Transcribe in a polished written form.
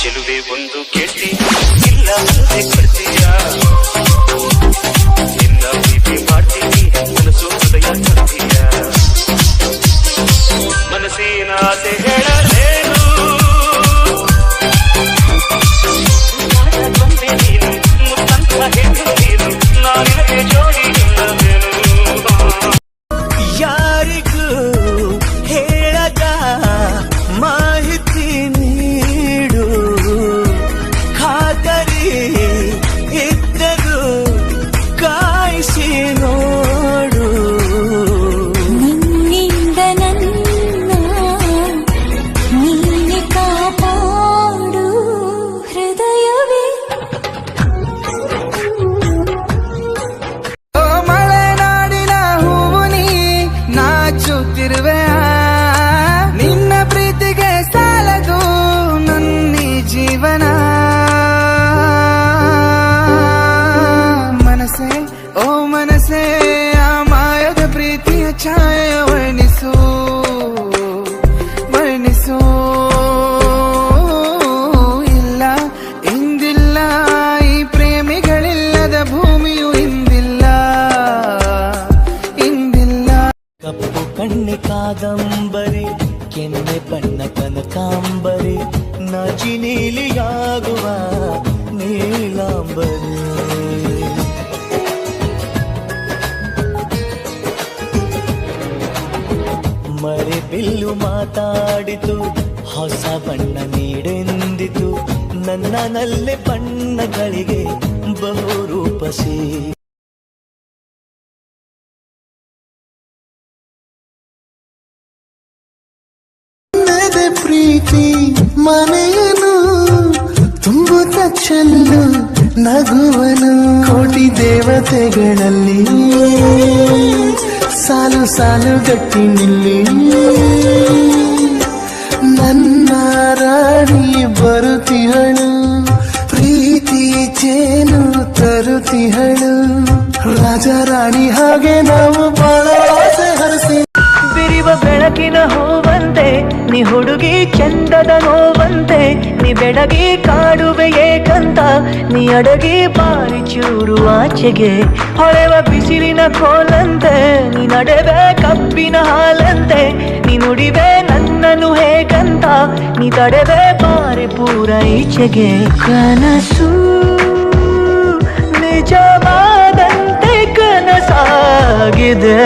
ಚೆಲುವೆ ಒಂದು ಕೇಳ್ತಿ ಇಲ್ಲ ಮುಂದೆ ಕೊಡ್ತೀಯಾ ನಿನ್ನ ಪ್ರೀತಿ ಮಾಡ್ತೀನಿ ಮನಸ್ಸು ಹೃದಯ ಕೊಡ್ತೀಯ ಮನಸ್ಸಿನ ಆಸೆ ಹೇಳಲೇನು ಬಂದೆ ನೀನು ಮುತ್ತಂತ ಹೆಣ್ಣು ನೀನು ನಾನಿನಗೆ ಜೋಡಿ ಇಲ್ಲವೇನು ಯಾರಿಗೂ ಹೇಳದ ಮಾಹಿತಿ ನೀಡು ಖಾತರಿ ಇದ್ದರೂ ಕಾಯಿಸಿ ನೋಡು ನಿನ್ನಿಂದ ನನ್ನ ನೀನೆ ಕಾಪಾಡು ಹೃದಯವೇ ಮಲೆನಾಡಿನ ಹೂವು ನೀ ನಾಚುತ್ತಿರುವೆ ನಿನ್ನ ಪ್ರೀತಿಗೆ ಸಾಲದು ನನ್ನಿ ಜೀವನ ಮನಸ್ಸೇ ಓ ಮನಸ್ಸೇ ಆ ಮಾಯದ ಪ್ರೀತಿಯ ಛಾಯೆ ವರ್ಣಿಸು ವರ್ಣಿಸು ಇಲ್ಲ ಇಂದಿಲ್ಲ ಈ ಪ್ರೇಮಿಗಳಿಲ್ಲದ ಭೂಮಿಯು ಇಂದಿಲ್ಲ ಇಂದಿಲ್ಲ ಕಪ್ಪು ಕಣ್ಣೆ ಕಾದಂಬರಿ ಕೆನ್ನೆ ಬಣ್ಣ ಕನಕಾಂಬರಿ ನಾಚಿ ನೀಲಿಯಾಗುವ ನೀಲಾಂಬರಿ ಮರೆ ಬಿಲ್ಲು ಮಾತಾಡಿತು ಹೊಸ ಬಣ್ಣ ನೀಡೆಂದಿತು ನನ್ನನಲ್ಲೇ ಬಣ್ಣಗಳಿಗೆ ಬಹುರೂಪಸಿ ಪ್ರೀತಿ ಮನೆಯನು ತುಂಬುತ್ತ ಚೆಲ್ಲು ನಗುವನು ಕೋಟಿ ದೇವತೆಗಳಲ್ಲಿ ಸಾಲು ಸಾಲು ಗಟ್ಟಿ ನಿಲ್ಲಿ ನನ್ನ ರಾಣಿ ಬರುತ್ತಿಹಳು ಪ್ರೀತಿ ಚೇನು ತರುತ್ತಿಹಳು ರಾಜ ರಾಣಿ ಹಾಗೆ ನಾವು ಬಾಳ ಆಸೆ ಹರಸಿ ಬಿರಿವ ಬೆಳಕಿನ ಹೂವಂತೆ ನೀ ಹುಡುಗಿ ಚಂದದ ನೋವಂತೆ ನೀ ಬೆಡಗಿ ಕಾಡುವೆ ಏಕಂತ ನೀ ಅಡಗಿ ಬಾರಿ ಚೂರು ಆಚೆಗೆ ಹೊಳೆವ ಬಿಸಿಲಿನ ಕೋಲಂತೆ ನೀ ನಡೆವೆ ಕಬ್ಬಿನ ಹಾಲಂತೆ ನೀ ನುಡಿವೆ ನನ್ನನ್ನು ಹೇಗಂತ ನೀ ತಡೆವೆ ಬಾರಿ ಪೂರ ಈಚೆಗೆ ಕನಸು ನಿಜವಾದಂತೆ ಕನಸಾಗಿದೆ